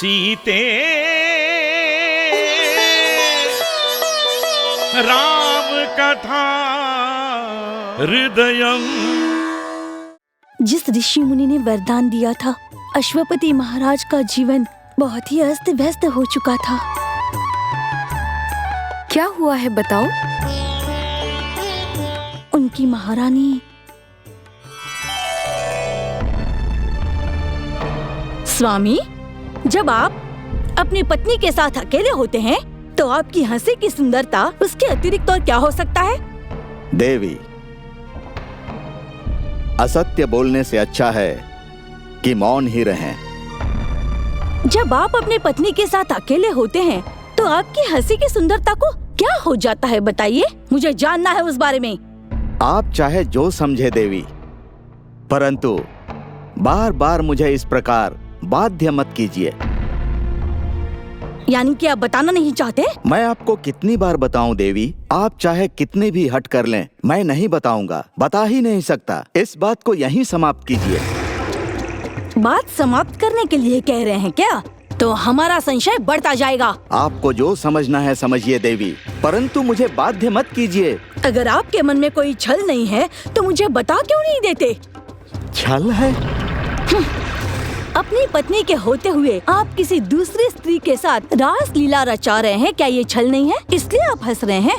सीते राम कथा हृदयम। जिस ऋषि मुनि ने वरदान दिया था, अश्वपति महाराज का जीवन बहुत ही अस्त व्यस्त हो चुका था। क्या हुआ है बताओ? उनकी महारानी स्वामी, जब आप अपनी पत्नी के साथ अकेले होते हैं तो आपकी हंसी की सुंदरता उसके अतिरिक्त और क्या हो सकता है? देवी, असत्य बोलने से अच्छा है कि मौन ही रहें। जब आप अपनी पत्नी के साथ अकेले होते हैं तो आपकी हंसी की सुंदरता को क्या हो जाता है, बताइए, मुझे जानना है उस बारे में। आप चाहे जो समझे देवी, परंतु बार बार मुझे इस प्रकार बाध्य मत कीजिए। यानी कि आप बताना नहीं चाहते? मैं आपको कितनी बार बताऊं देवी, आप चाहे कितनी भी हट कर लें, मैं नहीं बताऊंगा, बता ही नहीं सकता। इस बात को यहीं समाप्त कीजिए। बात समाप्त करने के लिए कह रहे हैं क्या? तो हमारा संशय बढ़ता जाएगा। आपको जो समझना है समझिए देवी, परंतु मुझे बाध्य मत कीजिए। अगर आपके मन में कोई छल नहीं है तो मुझे बता क्यों नहीं देते? छल है? अपनी पत्नी के होते हुए आप किसी दूसरी स्त्री के साथ रास लीला रचा रहे हैं, क्या ये छल नहीं है? इसलिए आप हंस रहे हैं।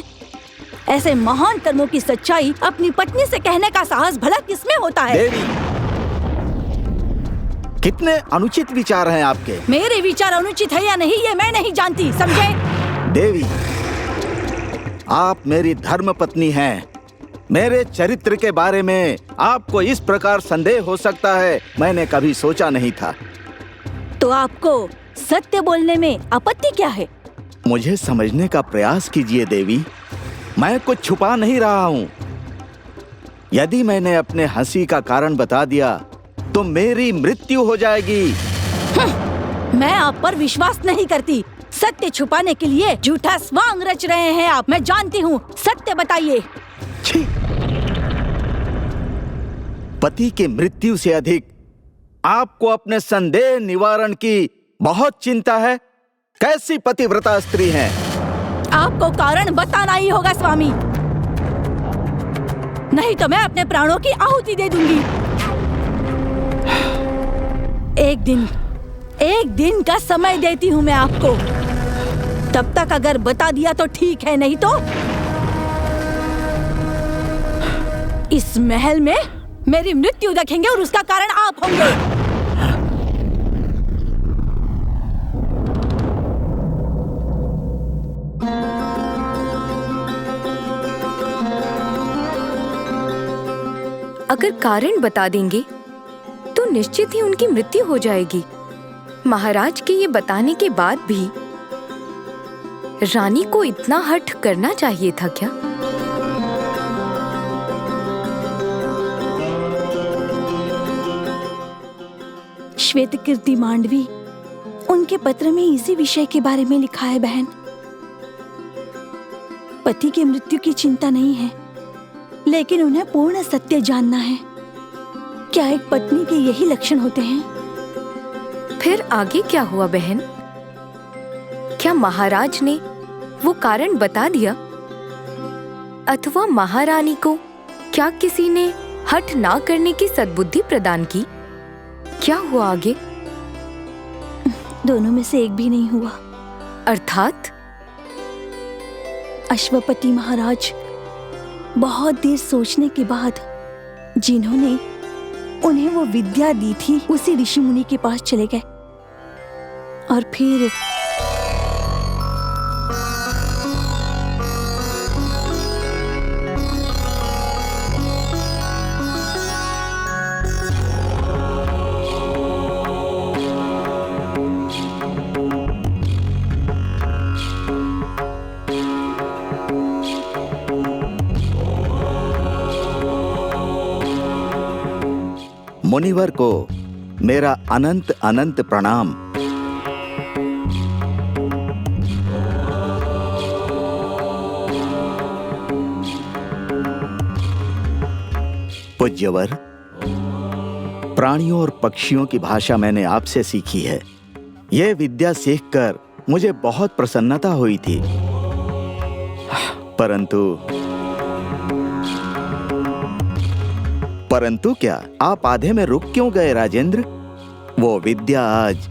ऐसे महान कर्मों की सच्चाई अपनी पत्नी से कहने का साहस भला किसमें होता है? देवी, कितने अनुचित विचार हैं आपके। मेरे विचार अनुचित है या नहीं ये मैं नहीं जानती, समझे? देवी, आप मेरी धर्म पत्नी हैं। मेरे चरित्र के बारे में आपको इस प्रकार संदेह हो सकता है, मैंने कभी सोचा नहीं था। तो आपको सत्य बोलने में आपत्ति क्या है? मुझे समझने का प्रयास कीजिए देवी, मैं कुछ छुपा नहीं रहा हूँ। यदि मैंने अपने हंसी का कारण बता दिया तो मेरी मृत्यु हो जाएगी। मैं आप पर विश्वास नहीं करती। सत्य छुपाने के लिए झूठा स्वांग रच रहे हैं आप, मैं जानती हूँ। सत्य बताइए। पति की मृत्यु से अधिक आपको अपने संदेह निवारण की बहुत चिंता है। कैसी पतिव्रता स्त्री हैं? आपको कारण बताना ही होगा स्वामी, नहीं तो मैं अपने प्राणों की आहुति दे दूंगी। एक दिन का समय देती हूँ मैं आपको, तब तक अगर बता दिया तो ठीक है, नहीं तो इस महल में मेरी मृत्यु देखेंगे और उसका कारण आप होंगे। अगर कारण बता देंगे तो निश्चित ही उनकी मृत्यु हो जाएगी। महाराज के ये बताने के बाद भी रानी को इतना हठ करना चाहिए था क्या? श्वेतकीर्ति मांडवी, उनके पत्र में इसी विषय के बारे में लिखा है बहन। पति की मृत्यु की चिंता नहीं है, लेकिन उन्हें पूर्ण सत्य जानना है। क्या एक पत्नी के यही लक्षण होते हैं? फिर आगे क्या हुआ बहन? क्या महाराज ने वो कारण बता दिया, अथवा महारानी को क्या किसी ने हठ ना करने की सद्बुद्धि प्रदान की? क्या हुआ आगे? दोनों में से एक भी नहीं हुआ। अर्थात? अश्वपति महाराज बहुत देर सोचने के बाद जिन्होंने उन्हें वो विद्या दी थी उसी ऋषि मुनि के पास चले गए और फिर मुनिवर को मेरा अनंत अनंत प्रणाम। पूज्यवर, प्राणियों और पक्षियों की भाषा मैंने आपसे सीखी है। ये विद्या सीखकर मुझे बहुत प्रसन्नता हुई थी, परंतु क्या आप आधे में रुक क्यों गए राजेंद्र? वो विद्या आज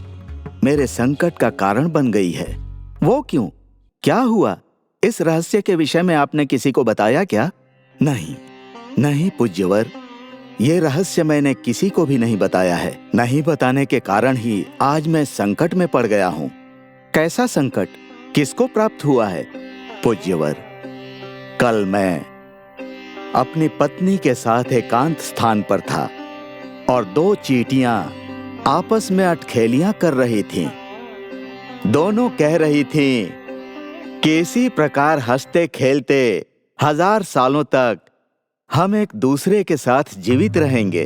मेरे संकट का कारण बन गई है। वो क्यों? क्या हुआ? इस रहस्य के विषय में आपने किसी को बताया क्या? नहीं पूज्यवर, ये रहस्य मैंने किसी को भी नहीं बताया है। नहीं बताने के कारण ही आज मैं संकट में पड़ गया हूँ। कैसा संकट? किसको प्राप्त हुआ है? पूज्यवर, कल मैं अपनी पत्नी के साथ एकांत स्थान पर था और 2 चींटियां आपस में अटखेलियां कर रही थीं। दोनों कह रही थीं कि इसी प्रकार हंसते खेलते 1000 सालों तक हम एक दूसरे के साथ जीवित रहेंगे।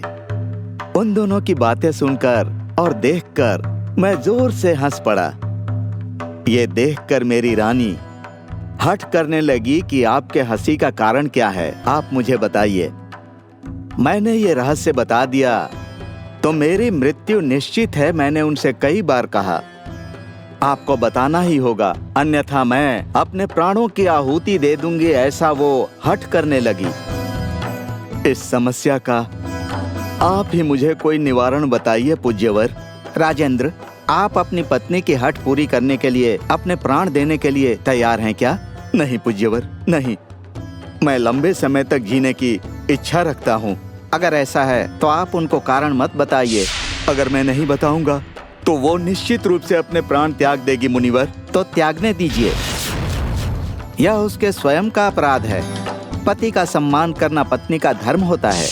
उन दोनों की बातें सुनकर और देखकर मैं जोर से हंस पड़ा। ये देखकर मेरी रानी हठ करने लगी कि आपके हंसी का कारण क्या है, आप मुझे बताइए। मैंने ये रहस्य बता दिया तो मेरी मृत्यु निश्चित है। मैंने उनसे कई बार कहा आपको बताना ही होगा, अन्यथा मैं अपने प्राणों की आहुति दे दूंगी। ऐसा वो हठ करने लगी। इस समस्या का आप ही मुझे कोई निवारण बताइए पूज्यवर। राजेंद्र, आप अपनी पत्नी की हठ पूरी करने के लिए, अपने प्राण देने के लिए तैयार हैं क्या? नहीं पूज्यवर, नहीं। मैं लंबे समय तक जीने की इच्छा रखता हूँ। अगर ऐसा है तो आप उनको कारण मत बताइए। अगर मैं नहीं बताऊंगा तो वो निश्चित रूप से अपने प्राण त्याग देगी मुनिवर। तो त्यागने दीजिए, यह उसके स्वयं का अपराध है। पति का सम्मान करना पत्नी का धर्म होता है।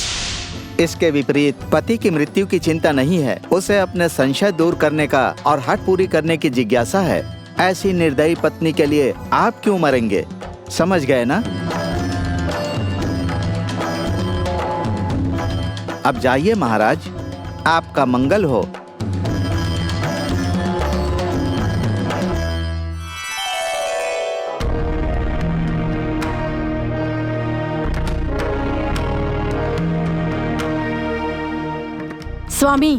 इसके विपरीत पति की मृत्यु की चिंता नहीं है, उसे अपने संशय दूर करने का और हठ पूरी करने की जिज्ञासा है। ऐसी निर्दयी पत्नी के लिए आप क्यों मरेंगे? समझ गए ना? अब जाइए महाराज, आपका मंगल हो। स्वामी,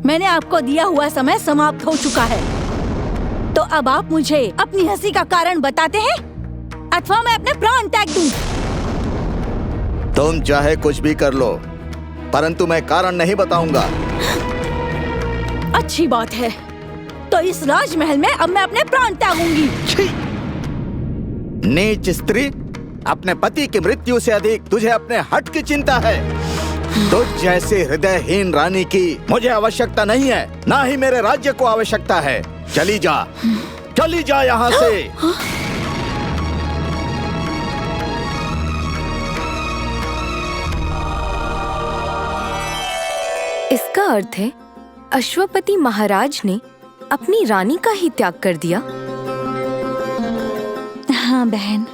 मैंने आपको दिया हुआ समय समाप्त हो चुका है, तो अब आप मुझे अपनी हंसी का कारण बताते हैं अथवा मैं अपने प्राण त्याग दूं। तुम चाहे कुछ भी कर लो, परंतु मैं कारण नहीं बताऊंगा। अच्छी बात है, तो इस राजमहल में अब मैं अपने प्राण त्यागूंगी। नीच स्त्री, अपने पति की मृत्यु से अधिक तुझे अपने हठ की चिंता है। तुझ जैसे हृदयहीन रानी की मुझे आवश्यकता नहीं है, ना ही मेरे राज्य को आवश्यकता है। चली जा यहाँ से। इसका अर्थ है अश्वपति महाराज ने अपनी रानी का ही त्याग कर दिया। हाँ बहन,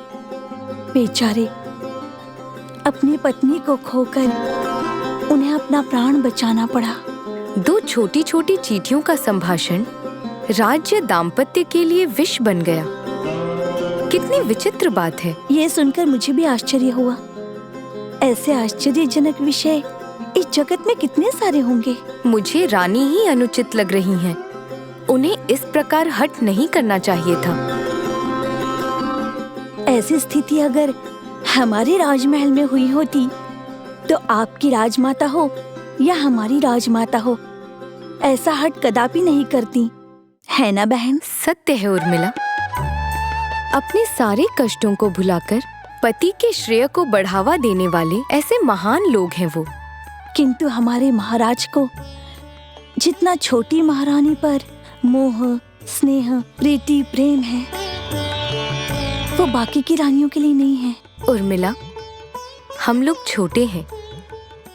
बेचारे अपनी पत्नी को खोकर उन्हें अपना प्राण बचाना पड़ा। 2 छोटी छोटी चींटियों का संभाषण राज्य दाम्पत्य के लिए विष बन गया। कितनी विचित्र बात है। ये सुनकर मुझे भी आश्चर्य हुआ। ऐसे आश्चर्यजनक विषय इस जगत में कितने सारे होंगे। मुझे रानी ही अनुचित लग रही हैं। उन्हें इस प्रकार हठ नहीं करना चाहिए था। ऐसी स्थिति अगर हमारे राजमहल में हुई होती तो आपकी राजमाता हो या हमारी राजमाता हो, ऐसा हठ कदापि नहीं करती, है ना बहन? सत्य है उर्मिला। अपने सारे कष्टों को भुलाकर पति के श्रेय को बढ़ावा देने वाले ऐसे महान लोग हैं वो। किंतु हमारे महाराज को जितना छोटी महारानी पर मोह, स्नेह, प्रीति, प्रेम है, वो बाकी की रानियों के लिए नहीं है। उर्मिला, हम लोग छोटे हैं,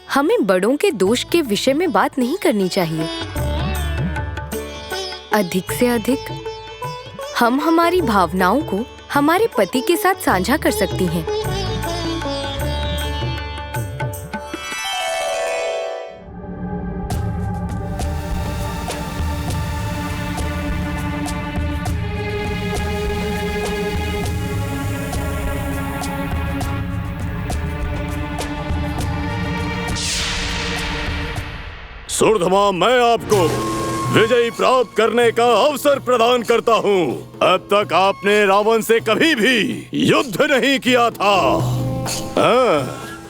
हमें बड़ों के दोष के विषय में बात नहीं करनी चाहिए। अधिक से अधिक हम हमारी भावनाओं को हमारे पति के साथ साझा कर सकती हैं। सूर्यधमा, मैं आपको विजय प्राप्त करने का अवसर प्रदान करता हूँ। अब तक आपने रावण से कभी भी युद्ध नहीं किया था। हाँ,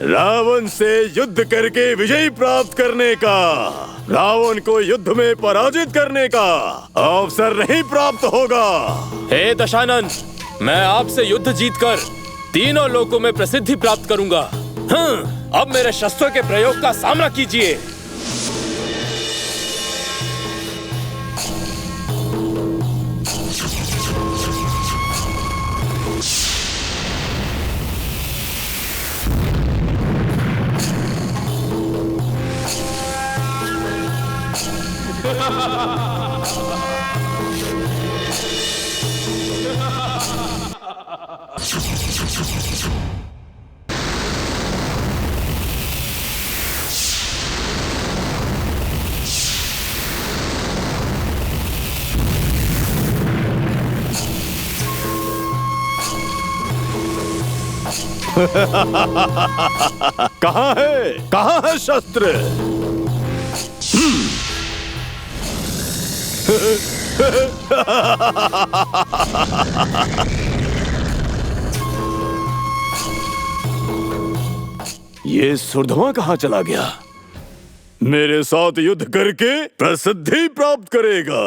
रावण से युद्ध करके विजय प्राप्त करने का, रावण को युद्ध में पराजित करने का अवसर नहीं प्राप्त होगा। हे दशानन, मैं आपसे युद्ध जीतकर तीनों लोकों में प्रसिद्धि प्राप्त करूंगा। अब मेरे शस्त्रों के प्रयोग का सामना कीजिए। कहाँ है शस्त्र? ये सुरधमा कहाँ चला गया? मेरे साथ युद्ध करके प्रसिद्धि प्राप्त करेगा।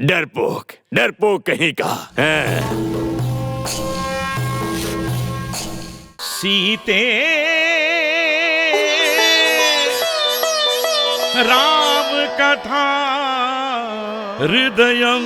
डरपोक, डरपोक कहीं का है। सीते राम कथा हृदयं